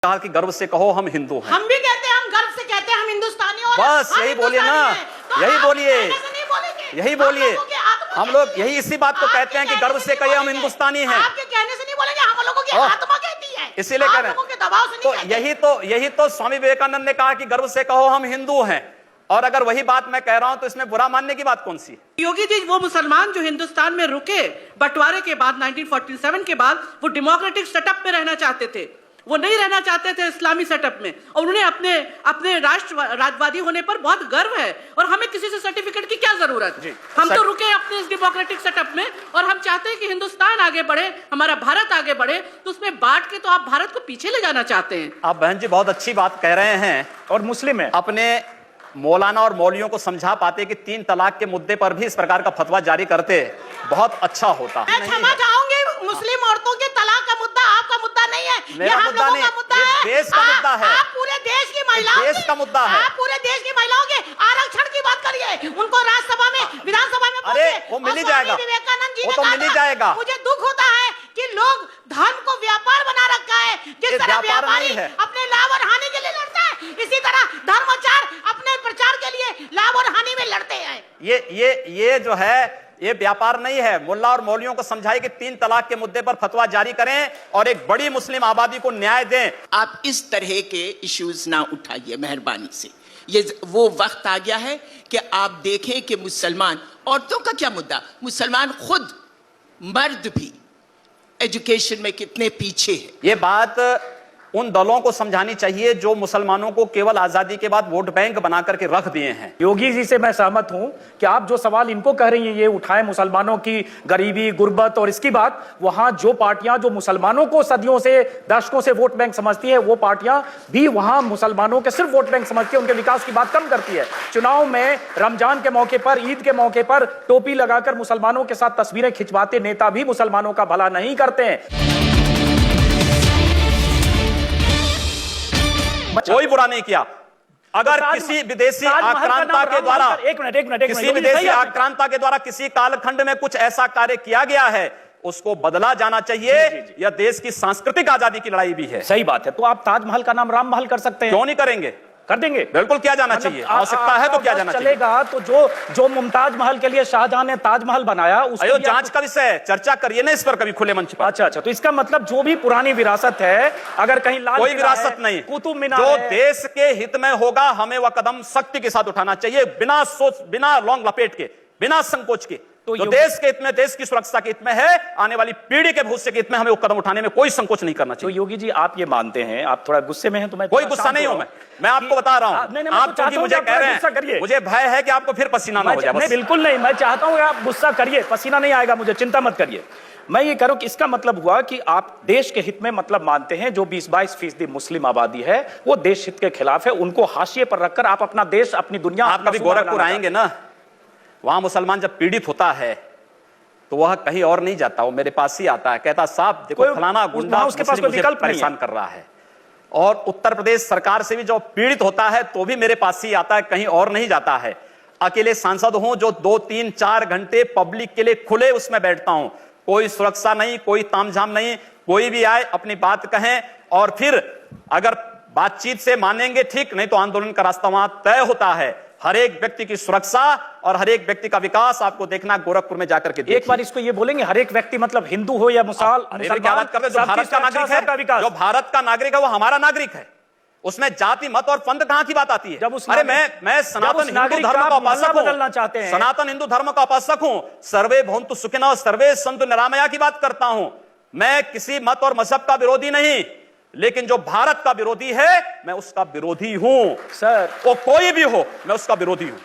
कहा कि गर्व से कहो हम हिंदू हैं। हम भी कहते हैं, हम गर्व से कहते हैं हम हिंदुस्तानी हो। बस यही बोलिए ना, यही बोलिए, यही बोलिए। हम लोग यही इसी बात को कहते हैं कि गर्व से कहिए हम हिंदुस्तानी हैं। आपके कहने से नहीं बोलेंगे, हम लोगों की आत्मा कहती है, इसीलिए कह रहे हैं। तो यही तो स्वामी विवेकानंद ने कहा कि गर्व से कहो हम हिंदू हैं, और अगर वही बात मैं कह रहा हूं तो इसमें बुरा मानने की बात कौन सी है? योगी जी, वो मुसलमान जो हिंदुस्तान में रुके बंटवारे के बाद 1947 के बाद, वो डेमोक्रेटिक सेटअप में रहना चाहते थे, वो नहीं रहना चाहते थे इस्लामी सेटअप में, और उन्हें अपने राष्ट्रवादी होने पर बहुत गर्व है, और हमें किसी से सर्टिफिकेट की क्या जरूरत है? हम तो रुके अपने इस डेमोक्रेटिक सेटअप में, और हम चाहते हैं कि हिंदुस्तान आगे बढ़े, हमारा भारत आगे बढ़े, तो उसमें बांट के तो आप भारत को पीछे ले जाना चाहते हैं। आप बहन जी बहुत अच्छी बात कह रहे हैं, और मुस्लिम है, अपने मौलाना और मौलवियों को समझा पाते कि 3 तलाक के मुद्दे पर भी इस प्रकार का फतवा जारी करते, बहुत अच्छा होता। मैं क्षमा चाहूंगी, मुस्लिम औरतों के तलाक का मुद्दा आपका मुद्दा नहीं है, ये हम लोगों का मुद्दा है, देश का मुद्दा है। आप पूरे देश की महिलाओं, देश का मुद्दा है, आप पूरे देश की महिलाओं के आरक्षण की बात करिए, उनको राज्यसभा में, विधानसभा में, अरे वो मिल ही जाएगा, विवेकानंद जी वो तो मिल ही जाएगा। मुझे दुख होता है कि लोग धर्म को व्यापार बना रखा है, किस तरह व्यापारी अपने लाभ और हानि के लिए लड़ता है, इसी तरह धर्माचार अपने प्रचार के लिए लाभ और हानि में लड़ते हैं। ये जो है, ये व्यापार नहीं है। मुल्ला और मौलवियों को समझाए कि 3 तलाक के मुद्दे पर फतवा जारी करें और एक बड़ी मुस्लिम आबादी को न्याय दें। आप इस तरह के इश्यूज ना उठाइए मेहरबानी से। ये वो वक्त आ गया है कि आप देखें कि मुसलमान, औरतों का क्या मुद्दा, मुसलमान खुद मर्द भी एजुकेशन में कितने पीछे है। ये बात उन दलों को समझानी चाहिए जो मुसलमानों को केवल आजादी के बाद वोट बैंक बना करके रख दिए हैं। योगी जी से मैं सहमत हूं कि आप जो सवाल इनको कह रही हैं, ये उठाएं मुसलमानों की गरीबी, गुर्बत, और इसकी बात, वहां जो पार्टियां जो मुसलमानों को सदियों से, दशकों से वोट बैंक समझती है, वो पार्टियां भी वहां मुसलमानों के सिर्फ वोट बैंक समझती है, उनके विकास की बात कम करती है। चुनाव में रमजान के मौके पर, ईद के मौके पर टोपी लगाकर मुसलमानों के साथ तस्वीरें खिंचवाते नेता भी मुसलमानों का भला नहीं करते हैं। कोई बुरा नहीं किया। अगर किसी विदेशी आक्रांता के द्वारा, किसी विदेशी आक्रांता के द्वारा किसी कालखंड में कुछ ऐसा कार्य किया गया है, उसको बदला जाना चाहिए। यह देश की सांस्कृतिक आजादी की लड़ाई भी है। सही बात है। तो आप ताजमहल का नाम राम महल कर सकते हैं, क्यों नहीं करेंगे? कर देंगे, बिल्कुल किया जाना चाहिए। आवश्यकता है तो किया जाना चाहिए। चलेगा। तो जो मुमताज महल के लिए शाहजहां ने ताजमहल बनाया, उसको जांच का विषय है, चर्चा करिए ना इस पर कभी खुले मंच पर। अच्छा, तो इसका मतलब जो भी पुरानी विरासत है, अगर कहीं लाल कोई विरासत नहीं, कुतुब मीनार जो देश के हित में होगा, हमें वह कदम सख्ती के साथ उठाना चाहिए, बिना सोच, बिना लौंग लपेट के, बिना संकोच के। तो जो देश के हित में, देश की सुरक्षा के हित में है, आने वाली पीढ़ी के भविष्य के हित में, हमें वो कदम उठाने में कोई संकोच नहीं करना चाहिए। तो योगी जी, आप ये मानते हैं, आप थोड़ा गुस्से में हैं, तो मैं कोई गुस्सा नहीं हूं। मैं आपको बता रहा हूं, आप क्योंकि मुझे कह रहे हैं, मुझे भय है कि आपको फिर पसीना ना हो जाए। बिल्कुल नहीं, मैं चाहता हूं आप गुस्सा करिए, पसीना नहीं आएगा मुझे, चिंता मत करिए। मैं ये कह रहा हूं कि इसका मतलब हुआ कि आप देश के हित में मतलब मानते हैं, जो 20-22% मुस्लिम आबादी है वो देश हित के खिलाफ है, उनको हाशिए पर रखकर आप अपना देश, अपनी दुनिया। आप कभी गोरखपुर आएंगे ना, वहां मुसलमान जब पीड़ित होता है तो वह कहीं और नहीं जाता, वो मेरे पास ही आता है, कहता साहब देखो फलाना गुंडा उसके पास कोई विकल्प परेशान कर रहा है। और उत्तर प्रदेश सरकार से भी जो पीड़ित होता है तो भी मेरे पास ही आता है, कहीं और नहीं जाता है। अकेले सांसद हूं जो 2, 3, 4 घंटे पब्लिक के लिए खुले उसमें बैठता हूं, कोई सुरक्षा नहीं, कोई तामझाम नहीं, कोई भी आए अपनी बात कहें, और फिर अगर बातचीत से मानेंगे ठीक, नहीं तो आंदोलन का रास्ता वहां तय होता है। हर एक व्यक्ति की सुरक्षा और हर एक व्यक्ति का विकास आपको देखना गोरखपुर में जाकर के। एक बार इसको ये बोलेंगे, हर एक व्यक्ति मतलब हिंदू हो या मुसलमान, क्या बात कर रहे हैं? जो भारत का नागरिक है, जो भारत का नागरिक है वो हमारा नागरिक है, उसमें जाति मत और पंथ कहां की बात आती है? अरे मैं सनातन हिंदू धर्म का उपासक बदलना चाहते हैं, सनातन हिंदू धर्म का उपासक हूं, सर्वे भवन्तु सुखिनः सर्वे सन्तु निरामया की बात करता हूं। मैं किसी मत और मजहब का विरोधी नहीं, लेकिन जो भारत का विरोधी है मैं उसका विरोधी हूं। सर, वो कोई भी हो, मैं उसका विरोधी हूं।